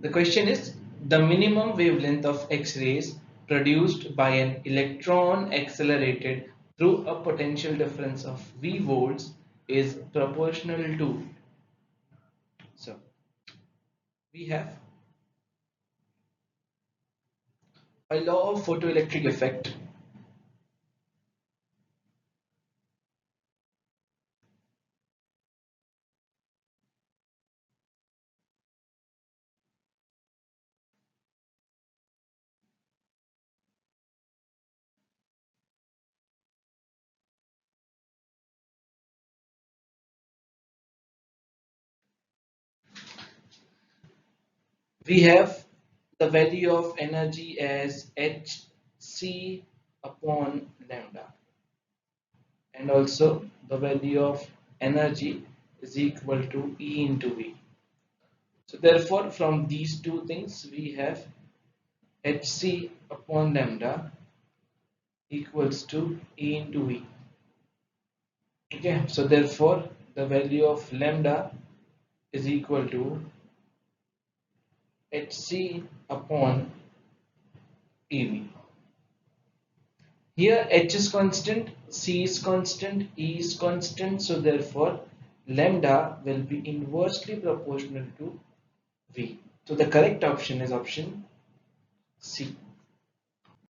The question is, the minimum wavelength of X-rays produced by an electron accelerated through a potential difference of V volts is proportional to. So we have a law of photoelectric effect. We have the value of energy as hc upon lambda, and also the value of energy is equal to E into V. So therefore from these two things we have hc upon lambda equals to E into V. Okay, so therefore the value of lambda is equal to hc upon EV. Here h is constant, c is constant, e is constant, so therefore lambda will be inversely proportional to V. So the correct option is option C.